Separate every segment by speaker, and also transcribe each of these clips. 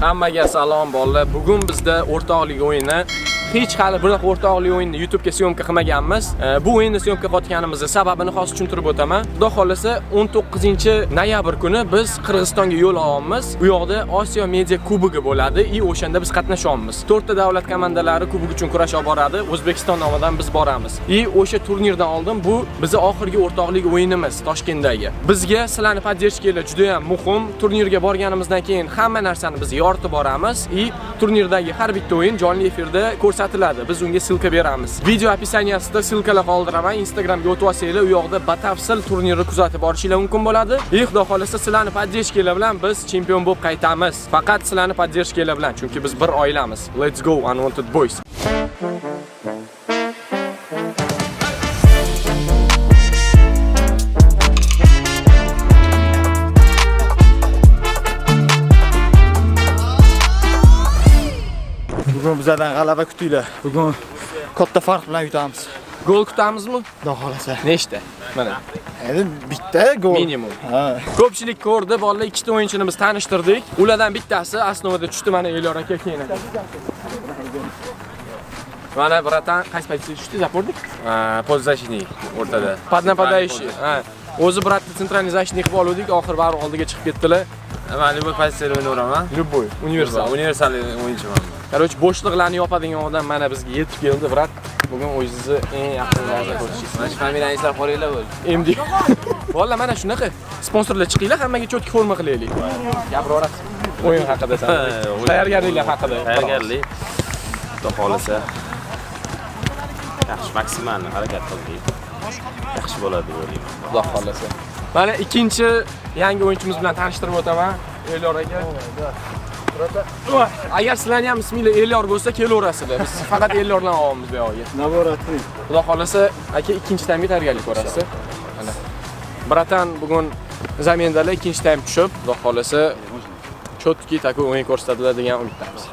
Speaker 1: Hammaga salom bolalar. Bugun bizda o'rtoqlik o'yini. Hech hali bunaqa o'rtoqlik o'yinni YouTube ga syomka qilmaganmiz. Bu o'yinni syomka qilayotganimizning sababini hozir tushuntirib o'taman. Xudo xolasa 19-noyabr kuni biz Qirg'izistonga yo'l olamiz. Bu yoqda Osiyo Media Kubogi bo'ladi. O'shanda biz qatnashamiz. 4 ta davlat komandalari kubok uchun kurash olib boradi. O'zbekiston nomidan biz boramiz. O'sha turnirdan oldin bu bizning oxirgi o'rtoqlik o'yinimiz Toshkentdagi. Bizga sizlarni podдержкаlar juda ham muhim. Turnirga borganimizdan keyin hamma narsani biz yoritib boramiz. Turnirdagi har bitta o'yin jonli efirda ko'rsatiladi. Biz unga silka beramiz. Video описаниесida silkalar qoldiraman. Instagramga o'tib olsanglar, u yoqda batafsil turnirni kuzatib borishingiz mumkin bo'ladi. Xudo xolasa sizlarni podдержкаlar bilan biz chempion bo'lib qaytamiz. Faqat sizlarni podдержкаlar bilan, chunki biz bir oilamiz. Let's go Unwanted Boys.
Speaker 2: Bugun bizlardan g'alaba kutinglar. Bugun katta farq bilan yutamiz.
Speaker 1: Gol kutamizmi?
Speaker 2: Xudo xolasa.
Speaker 1: Nechta? Mana.
Speaker 2: Endi bitta gol.
Speaker 1: Minimum. Ko'pchilik ko'rdi, bolalar ikkita o'yinchini biz tanishtirdik. Ulardan bittasi asnovada tushdi, mana Elyor aka keyin. Mana bratan, qaysi paytda tushdi, zapordik?
Speaker 3: Podzashnik o'rtada.
Speaker 1: Padnapodayishi. O'zi bratni sentralizatsiya qilib oldik, oxir bari oldiga chiqib ketdilar.
Speaker 3: Men любой pozitsiyada o'ynayveraman.
Speaker 1: Любой,
Speaker 3: universal o'yinchiman.
Speaker 1: Короче, bo'shliqlarni yopadigan odam mana bizga yetib keldi, brat. Bugun o'zingizni eng yaqinlarda ko'rishingiz.
Speaker 3: Mana shu familiyangizni eslab qolinglar bo'l.
Speaker 1: MD. Vallahi mana shunaqa. Sponsorlar chiqinglar, hammaga cho'tki forma qilaylik. Gapiraverasiz. O'yin haqida san. Tayyorgarliklar haqida.
Speaker 3: Tayyorgarlik. Xudo xolasa. Yaxshi maksimalni harakat qildik. Yaxshi bo'ladi deb o'ylayman.
Speaker 1: Xudo xolasa. Mana ikkinchi yangi o'yinchimiz bilan tanishtirib o'taman. Elyor aka. Agar sizlarning ham isminglar Elyor bo'lsa, kelaverasizlar. Biz faqat Elyor bilan olamiz bu yoqqa.
Speaker 2: Naboratli.
Speaker 1: Xudo xolasa, aka ikkinchi taymga tayyorgarlik ko'rasiz. Mana. Bratan bugun zamindalar ikkinchi taym tushib, xudo xolasa, cho'tki taku o'yin ko'rsatadilar degan umiddamiz.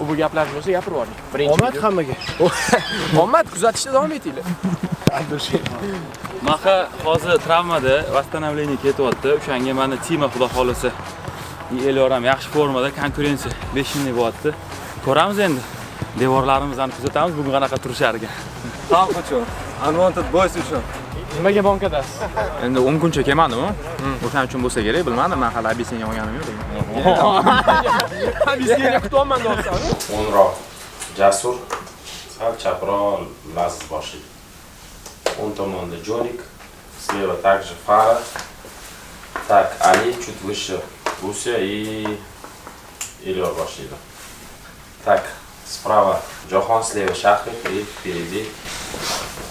Speaker 1: Bu gaplarni bo'lsa gapirib yuboring. Birinchi
Speaker 2: Omad hammaga.
Speaker 1: Omad kuzatishda davom etinglar.
Speaker 4: Maha hozir travmada восстановление ketyapti. O'shanga meni Tima xudo xolasa. Elyor ham yaxshi formada, konkurensiya 5-yillik bo'lyapti. Ko'ramiz endi. Devorlarimizni kuzatamiz, bugun qanaqa turishar ekan.
Speaker 5: Xalq uchun, Unwanted Boys uchun.
Speaker 1: Nimaga bankadasiz?
Speaker 5: Endi 10 kuncha kelmadim-ku. O'shaning uchun bo'lsa kerak, bilmadim, men hali obiseniya olganim yo'q.
Speaker 1: Obiseniya kutyapman deyapsan.
Speaker 3: O'nroq Jasur, sal chaproq Laziz boshlaydi. Он tomonda Jonik, слева также Фара. Так, Ali чуть выше Руся и Elyor boshlaydi. Так, справа Jahon, слева Shahrik и впереди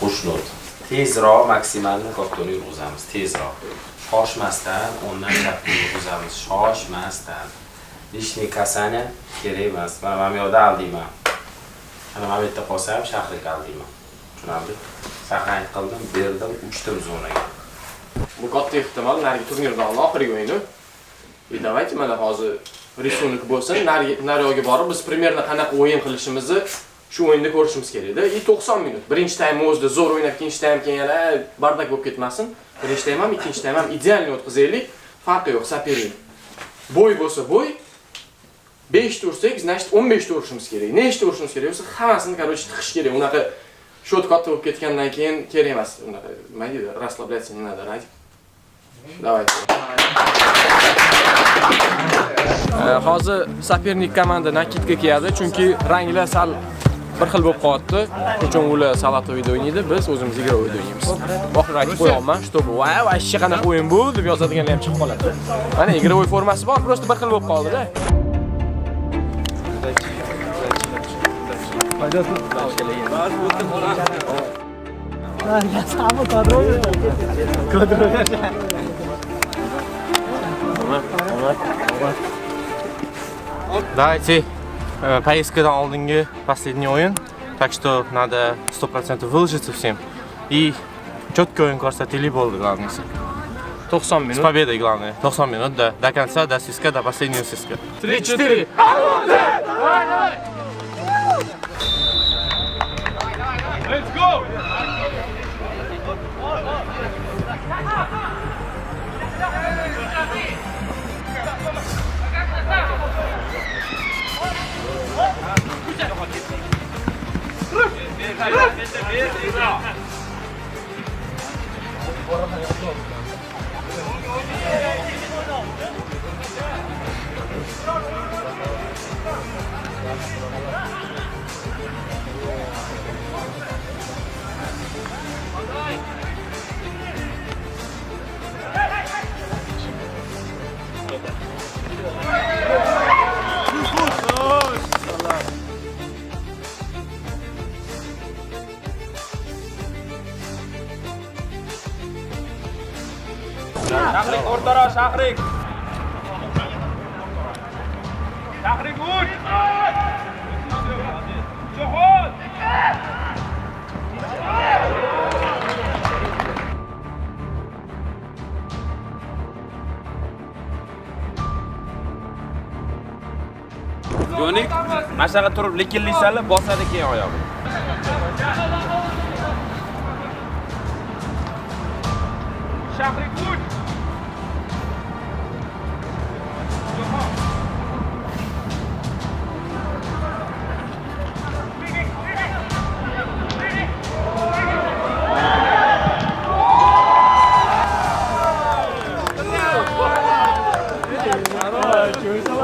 Speaker 3: Xushnud. Tezroq maksimalni koktorni yurg'izamiz, tezroq. Shoshmasdan, ondan chapga yurg'izamiz, shoshmasdan. Lishniy kasani kerak emas. Mana men yoqda aldiyman. Mana men yerda qolsam Shahrik aldiyman. Tushunarli? Saqlanib qildim, berdim, uchdim zonaga.
Speaker 1: Bu katta ehtimol narigi turnirdan oxirgi o'yini. Davaychi mana hozir risonik bo'lsin, nariyoga borib biz primerda qanaqa o'yin qilishimizni shu o'yinda ko'rishimiz kerak-da. 90 minut. Birinchi taym o'zida zo'r o'ynab, ikkinchi taym keyin yana bardak bo'lib ketmasin. Birinchi taym ham, ikkinchi taym ham idealni o'tkazaylik. Farqi yo'q, sapiring. Bo'y bo'lsa bo'y 5 tursak, значит 15 urishimiz kerak. Nechta urishimiz kerak bo'lsa, hammasini короче tiqish kerak. Unaqa shot katta bo'lib ketgandan keyin kerak emas. Unaqa nima deydi? Расслабляться не надо, right? Давайте. Hozir sapernik komanda nakitka kiyadi, chunki ranglar sal bir xil bo'lib qoldi. Chunki ular salatovoyda o'ynaydi, biz o'zimiz igrovida o'ynaymiz. Oxiri aytib qo'yaman, чтобы voy, vashcha qanaqa o'yin bu deb yozadiganlar ham chiqib qoladi. Mana igrovoy formasi bor, просто bir xil bo'lib qoldi-da. Давайте поездкадан oldingi последний o'yin. Так что надо 100% выложиться всем и четкий o'yin ko'rsataylik bo'ldi, главное. 90 minut. С победой, главное. 90 минут, да. До конца, до свистка, до последнего свистка. 3-4. Let's go!
Speaker 4: Shahrik o'rtaroq, Shahrik. Shahrik uch. Johon. Jonik, mana shunaqa turib likillaysanlar, bosadi keyin oyog'i. Shahrik uch.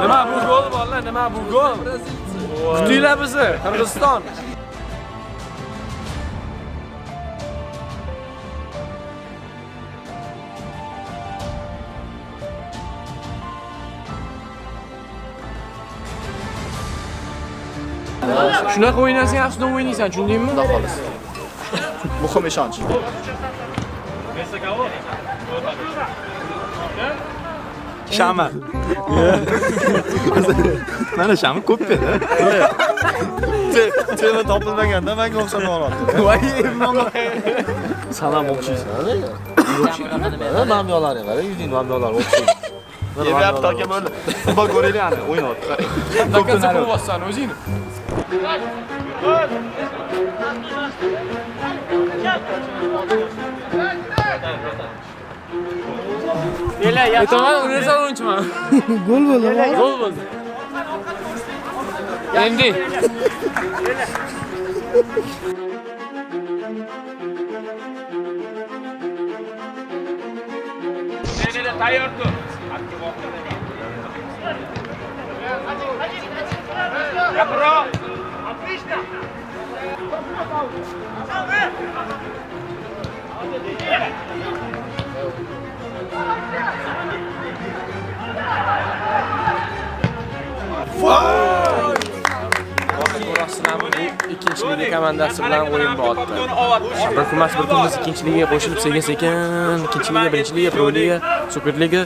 Speaker 1: Nima bu gol bolalar, nima bu gol? Kutinglar bizni, Qirg'iziston. Shunaqa o'ynasang, yaxshidan o'ynaysan, tushundingmi?
Speaker 2: Xudo xolis. Muhim ishonch.
Speaker 5: Shama. Mana shama ko'p edi.
Speaker 2: Tema topilmaganda menga o'xshab qoladi.
Speaker 6: Salom o'xshaysan. Mamyolaring qara, yuzing mamyolar o'xshaydi.
Speaker 2: Yemayapti aka bo'ldi. Futbol ko'raylik ani, o'ynayapti.
Speaker 1: Dakasa qo'yapsan o'zingni. Aytaman, universal o'yinchiman. Gol bo'ldi. Gol bo'ldi. Endi.
Speaker 4: Seni de tayyor tur. Yapro.
Speaker 1: Bu ikkinchi liga komandasi bilan o'yin bo'ldi. Bir kun emas, bir kun biz ikkinchi ligaga qo'shilib sekin-sekin ikkinchi liga, birinchi liga, Pro liga, Super liga,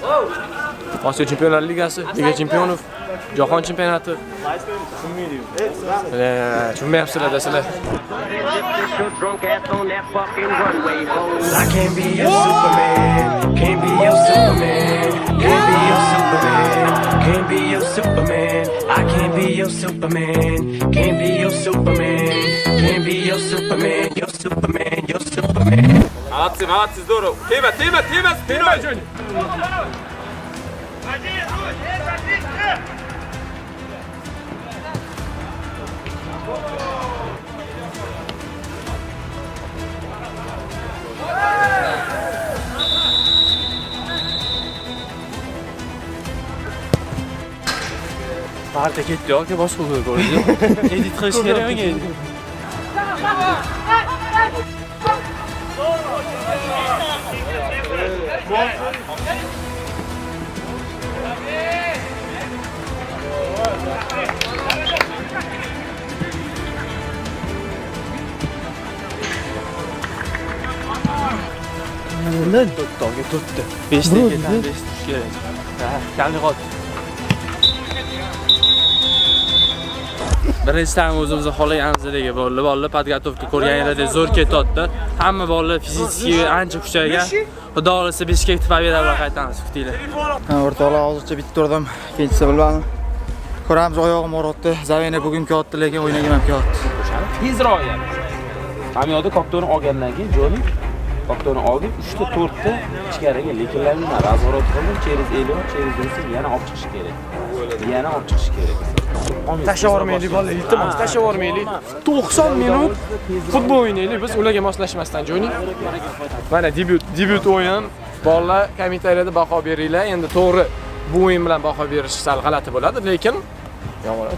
Speaker 1: Osiyo Chempionlar ligasi, Liga Chempionov, Jahon chempionati. Tushunmayapsizlar desizlar.
Speaker 7: I can't be your Superman, can't be your Superman, can't be your Superman, can't be your Superman. I can't be your Superman, can't be your Superman, can't be your Superman, your Superman, your Superman.
Speaker 4: Молодцы, здорово. Тима, вперед!
Speaker 1: Parta ketdi yoki boshqa gol ko'rdi. Edit qilish kerakmi endi?
Speaker 6: To'rttaga to'rtta. 5 taga 5 tush kerak. Ha, kamli qoldi.
Speaker 1: Birinchidan o'zimizni xohlaganimizdagi bolalar podgotovka ko'rganinglardek zo'r ketyapti. Hamma bolalar fiziki ancha kuchaygan. Xudo xolasa Bishkek pobeda qaytamiz, kutinglar.
Speaker 2: O'rtoqlar hozircha bitta turdim, ikkinchisi bilmadim. Ko'ramiz, oyog'im og'riyapti. Zavena bugun kelyapti, lekin o'ynagan ham kelyapti.
Speaker 4: Tezroq yani. Hamyoda koptoni olgandan keyin Joni koptoni olib 3 ta 4 ta ichkariga lekinlarni razvorot qildim, через Elio, через Rusin yana olib chiqish kerak. Yana olib chiqish kerak.
Speaker 1: Tashlab yubormaylik bolalar, iltimos, tashlab yubormaylik. 90 minut futbol o'ynaylik, biz ularga moslashmasdan jo'ning. Mana debyut o'yin. Bolalar kommentariyada baho beringlar. Endi to'g'ri bu o'yin bilan baho berish sal g'alati bo'ladi, lekin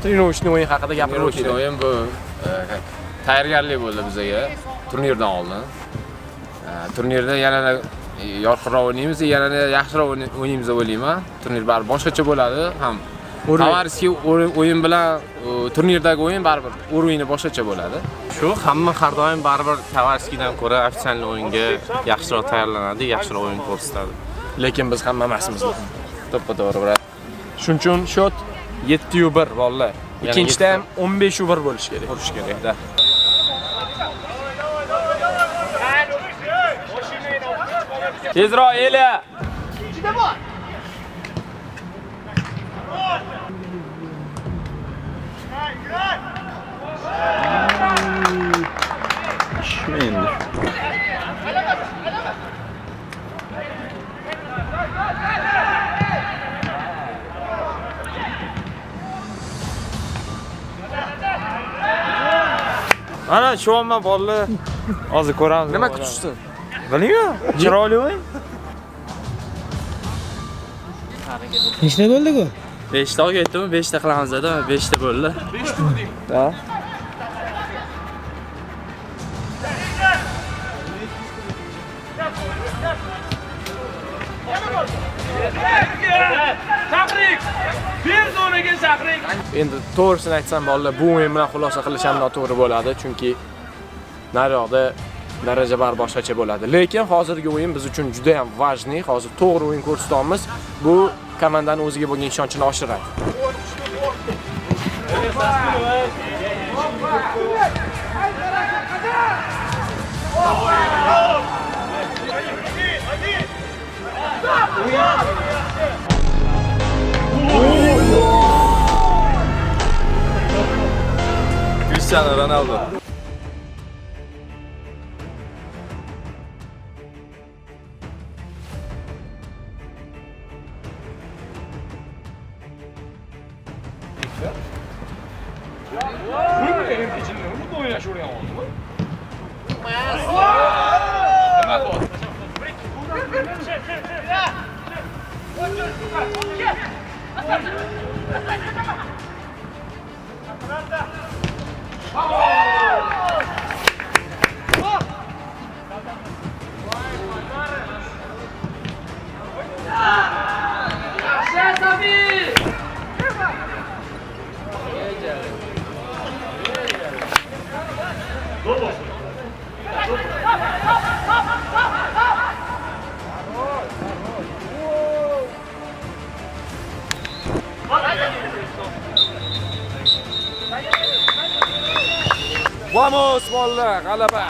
Speaker 1: trenovichniy o'yin haqida gapirib o'taylik.
Speaker 3: O'yin bu tayyorgarlik bo'ldi bizga turnirdan oldin. Turnirda yana yorqinroq o'ynaymiz, yana yaxshiroq o'ynaymiz deb o'ylayman. Turnir baribir boshqacha bo'ladi ham. Tavarskiy o'yin bilan turnirdagi o'yin baribir o'yini boshqacha bo'ladi.
Speaker 6: Shu hamma har doim baribir Tavarskiydan ko'ra ofitsial o'yinga yaxshiroq tayyorlanadi, yaxshiroq o'yin ko'rsatadi.
Speaker 1: Lekin biz hamma emasmiz. To'ppa-to'g'ri bo'ladi. Shuning uchun shot 7-1 bolalar. Ikkinchida ham 15-1 bo'lish kerak.
Speaker 3: Bo'lish kerak-da.
Speaker 1: Tezroq eli.
Speaker 6: Ana shu amma bolalar hozir ko'ramiz.
Speaker 1: Nima kutishsin?
Speaker 6: Bilmayman. Chiroyli o'yin.
Speaker 8: Nechta bo'ldi-ku?
Speaker 6: 5 ta ketdimi? 5 ta qilamiz dedi, 5 ta bo'ldi.
Speaker 1: 5 turdik.
Speaker 6: Ha.
Speaker 1: Endi to'g'risini aytsam bolalar, bu o'yin bilan xulosa qilish ham noto'g'ri bo'ladi, chunki nariyoqda daraja bar boshqacha bo'ladi. Lekin hozirgi o'yin biz uchun juda ham важный. Hozir to'g'ri o'yin ko'rsatamiz. Bu komandaning o'ziga bo'lgan ishonchini oshiradi.
Speaker 6: Cristiano Ronaldo.
Speaker 1: Vamos bolalar, g'alaba.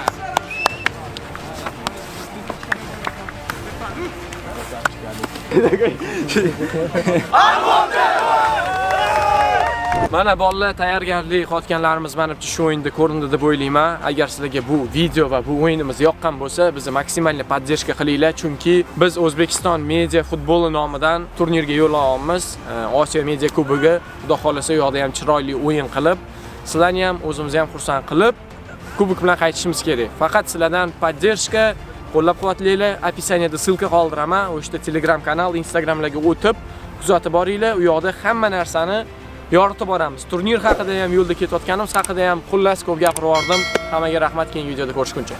Speaker 1: Mana bolalar, tayyorgarlik qilayotganlarimiz menimcha shu o'yinda ko'rindi deb o'ylayman. Agar sizlarga bu video va bu o'yinimiz yoqqan bo'lsa, bizni maksimal podдержка qilinglar, chunki biz O'zbekiston media futboli nomidan turnirga yo'l olamiz. Osiyo media kubogi, xudo xolasa, u yoqda ham chiroyli o'yin qilib, sizlarni ham o'zimizni ham xursand qilib, kubok bilan qaytishimiz kerak. Faqat sizlardan podдержка, qo'llab-quvvatlanglar. Описаниеda ссылка qoldiraman. O'shda Telegram kanal, Instagramlarga o'tib, kuzatib boringlar. U yoqda hamma narsani yoritib boramiz. Turnir haqida ham, yo'lda ketayotganimiz haqida ham xullas ko'p gapirib bordim. Hammaga rahmat, keyingi videoda ko'rishguncha.